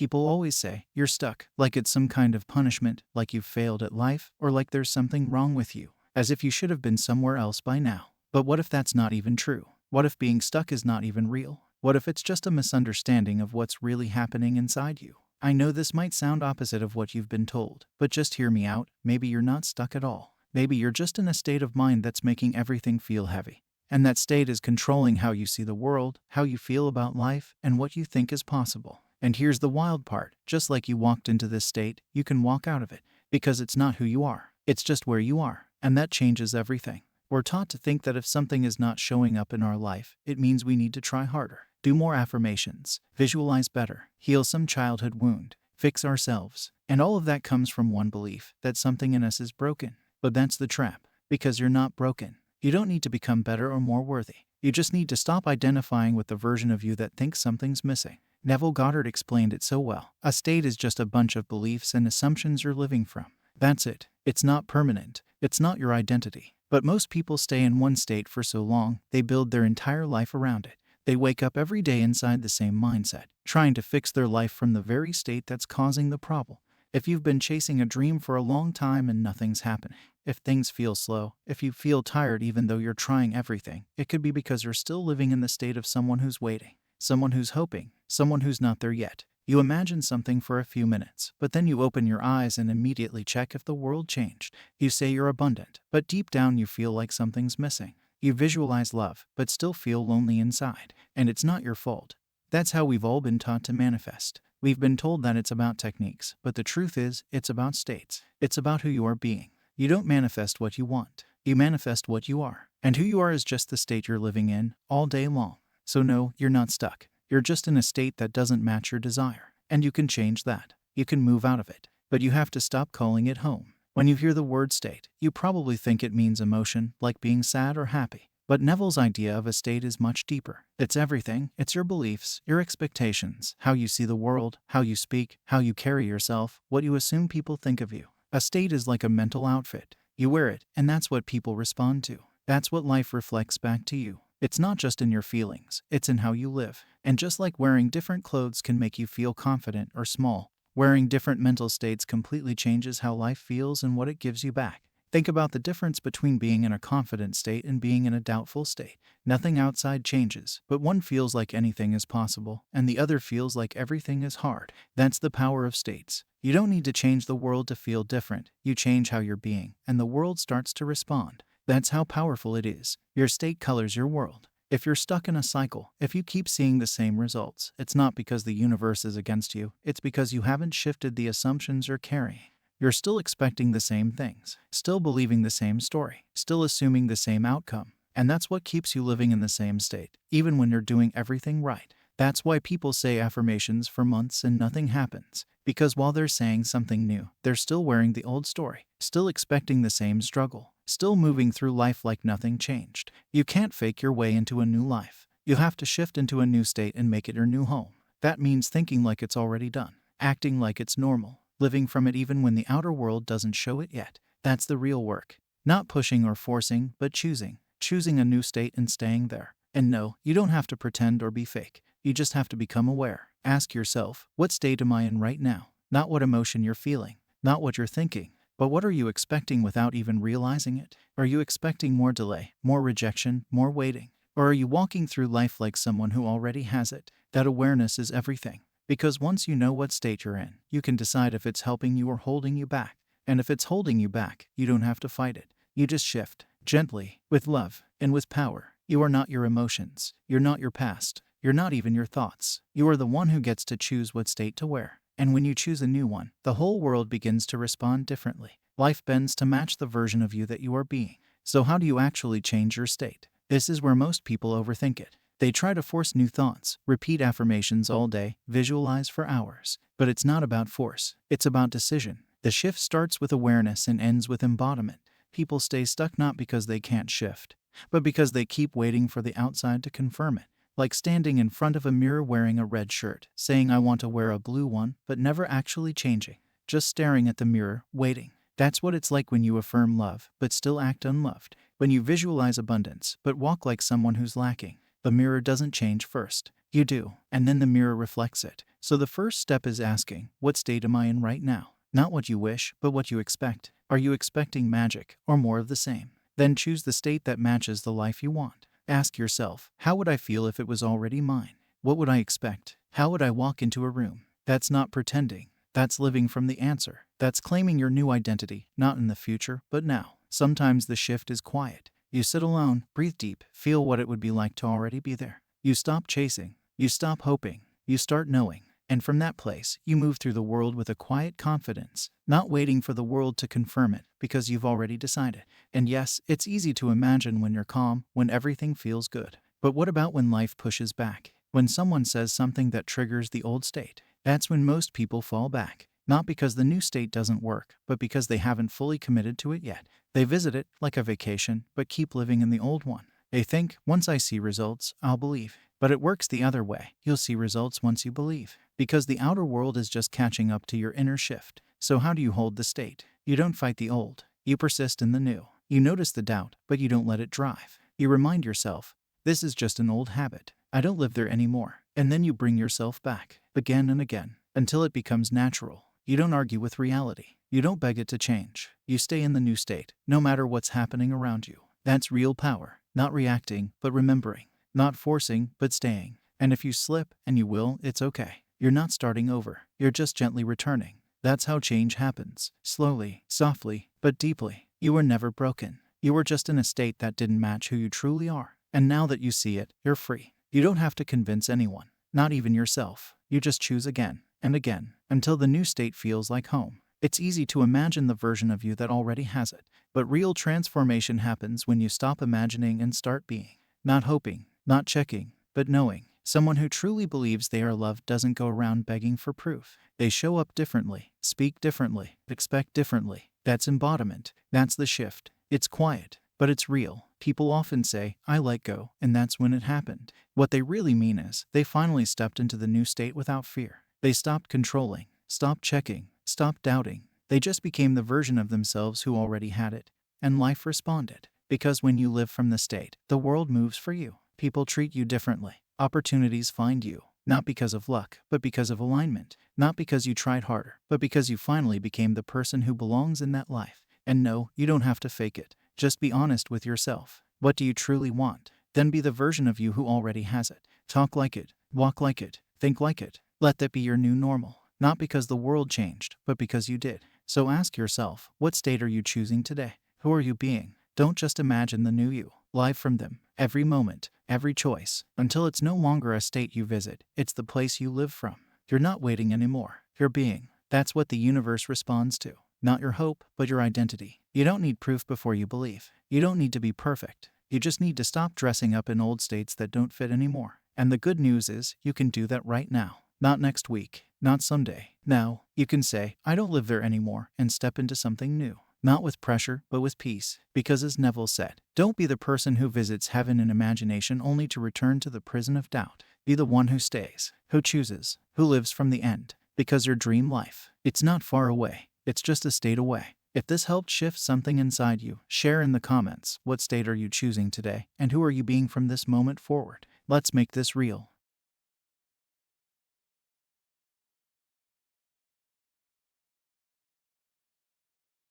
People always say, you're stuck, like it's some kind of punishment, like you've failed at life, or like there's something wrong with you, as if you should have been somewhere else by now. But what if that's not even true? What if being stuck is not even real? What if it's just a misunderstanding of what's really happening inside you? I know this might sound opposite of what you've been told, but just hear me out. Maybe you're not stuck at all. Maybe you're just in a state of mind that's making everything feel heavy. And that state is controlling how you see the world, how you feel about life, and what you think is possible. And here's the wild part. Just like you walked into this state, you can walk out of it. Because it's not who you are. It's just where you are. And that changes everything. We're taught to think that if something is not showing up in our life, it means we need to try harder, do more affirmations, visualize better, heal some childhood wound, fix ourselves. And all of that comes from one belief, that something in us is broken. But that's the trap. Because you're not broken. You don't need to become better or more worthy. You just need to stop identifying with the version of you that thinks something's missing. Neville Goddard explained it so well. A state is just a bunch of beliefs and assumptions you're living from. That's it. It's not permanent. It's not your identity. But most people stay in one state for so long, they build their entire life around it. They wake up every day inside the same mindset, trying to fix their life from the very state that's causing the problem. If you've been chasing a dream for a long time and nothing's happening, if things feel slow, if you feel tired even though you're trying everything, it could be because you're still living in the state of someone who's waiting, someone who's hoping, someone who's not there yet. You imagine something for a few minutes, but then you open your eyes and immediately check if the world changed. You say you're abundant, but deep down you feel like something's missing. You visualize love, but still feel lonely inside. And it's not your fault. That's how we've all been taught to manifest. We've been told that it's about techniques, but the truth is, it's about states. It's about who you are being. You don't manifest what you want. You manifest what you are. And who you are is just the state you're living in, all day long. So no, you're not stuck. You're just in a state that doesn't match your desire. And you can change that. You can move out of it. But you have to stop calling it home. When you hear the word state, you probably think it means emotion, like being sad or happy. But Neville's idea of a state is much deeper. It's everything. It's your beliefs, your expectations, how you see the world, how you speak, how you carry yourself, what you assume people think of you. A state is like a mental outfit. You wear it, and that's what people respond to. That's what life reflects back to you. It's not just in your feelings, it's in how you live. And just like wearing different clothes can make you feel confident or small, wearing different mental states completely changes how life feels and what it gives you back. Think about the difference between being in a confident state and being in a doubtful state. Nothing outside changes, but one feels like anything is possible, and the other feels like everything is hard. That's the power of states. You don't need to change the world to feel different. You change how you're being, and the world starts to respond. That's how powerful it is. Your state colors your world. If you're stuck in a cycle, if you keep seeing the same results, it's not because the universe is against you, it's because you haven't shifted the assumptions you're carrying. You're still expecting the same things, still believing the same story, still assuming the same outcome. And that's what keeps you living in the same state, even when you're doing everything right. That's why people say affirmations for months and nothing happens. Because while they're saying something new, they're still wearing the old story, still expecting the same struggle, still moving through life like nothing changed. You can't fake your way into a new life. You have to shift into a new state and make it your new home. That means thinking like it's already done, acting like it's normal, living from it even when the outer world doesn't show it yet. That's the real work. Not pushing or forcing, but choosing. Choosing a new state and staying there. And no, you don't have to pretend or be fake. You just have to become aware. Ask yourself, what state am I in right now? Not what emotion you're feeling, not what you're thinking, but what are you expecting without even realizing it? Are you expecting more delay, more rejection, more waiting? Or are you walking through life like someone who already has it? That awareness is everything. Because once you know what state you're in, you can decide if it's helping you or holding you back. And if it's holding you back, you don't have to fight it. You just shift, gently, with love, and with power. You are not your emotions. You're not your past. You're not even your thoughts. You are the one who gets to choose what state to wear. And when you choose a new one, the whole world begins to respond differently. Life bends to match the version of you that you are being. So how do you actually change your state? This is where most people overthink it. They try to force new thoughts, repeat affirmations all day, visualize for hours. But it's not about force. It's about decision. The shift starts with awareness and ends with embodiment. People stay stuck not because they can't shift, but because they keep waiting for the outside to confirm it. Like standing in front of a mirror wearing a red shirt, saying I want to wear a blue one, but never actually changing. Just staring at the mirror, waiting. That's what it's like when you affirm love, but still act unloved. When you visualize abundance, but walk like someone who's lacking. The mirror doesn't change first. You do, and then the mirror reflects it. So the first step is asking, what state am I in right now? Not what you wish, but what you expect. Are you expecting magic, or more of the same? Then choose the state that matches the life you want. Ask yourself, how would I feel if it was already mine? What would I expect? How would I walk into a room? That's not pretending. That's living from the answer. That's claiming your new identity, not in the future, but now. Sometimes the shift is quiet. You sit alone, breathe deep, feel what it would be like to already be there. You stop chasing. You stop hoping. You start knowing. And from that place, you move through the world with a quiet confidence, not waiting for the world to confirm it, because you've already decided. And yes, it's easy to imagine when you're calm, when everything feels good. But what about when life pushes back? When someone says something that triggers the old state? That's when most people fall back. Not because the new state doesn't work, but because they haven't fully committed to it yet. They visit it like a vacation, but keep living in the old one. They think, once I see results, I'll believe. But it works the other way. You'll see results once you believe. Because the outer world is just catching up to your inner shift. So how do you hold the state? You don't fight the old. You persist in the new. You notice the doubt, but you don't let it drive. You remind yourself, this is just an old habit. I don't live there anymore. And then you bring yourself back, again and again, until it becomes natural. You don't argue with reality. You don't beg it to change. You stay in the new state, no matter what's happening around you. That's real power. Not reacting, but remembering. Not forcing, but staying. And if you slip, and you will, it's okay. You're not starting over. You're just gently returning. That's how change happens. Slowly, softly, but deeply. You were never broken. You were just in a state that didn't match who you truly are. And now that you see it, you're free. You don't have to convince anyone, not even yourself. You just choose again and again until the new state feels like home. It's easy to imagine the version of you that already has it, but real transformation happens when you stop imagining and start being. Not hoping, not checking, but knowing. Someone who truly believes they are loved doesn't go around begging for proof. They show up differently, speak differently, expect differently. That's embodiment. That's the shift. It's quiet, but it's real. People often say, I let go, and that's when it happened. What they really mean is, they finally stepped into the new state without fear. They stopped controlling, stopped checking, stopped doubting. They just became the version of themselves who already had it. And life responded. Because when you live from the state, the world moves for you. People treat you differently. Opportunities find you. Not because of luck, but because of alignment. Not because you tried harder, but because you finally became the person who belongs in that life. And no, you don't have to fake it. Just be honest with yourself. What do you truly want? Then be the version of you who already has it. Talk like it. Walk like it. Think like it. Let that be your new normal. Not because the world changed, but because you did. So ask yourself, what state are you choosing today? Who are you being? Don't just imagine the new you. Live from them. Every moment. Every choice. Until it's no longer a state you visit. It's the place you live from. You're not waiting anymore. You're being. That's what the universe responds to. Not your hope, but your identity. You don't need proof before you believe. You don't need to be perfect. You just need to stop dressing up in old states that don't fit anymore. And the good news is, you can do that right now. Not next week. Not someday. Now, you can say, I don't live there anymore, and step into something new. Not with pressure, but with peace. Because as Neville said, don't be the person who visits heaven in imagination only to return to the prison of doubt. Be the one who stays, who chooses, who lives from the end. Because your dream life, it's not far away. It's just a state away. If this helped shift something inside you, share in the comments. What state are you choosing today, and who are you being from this moment forward? Let's make this real.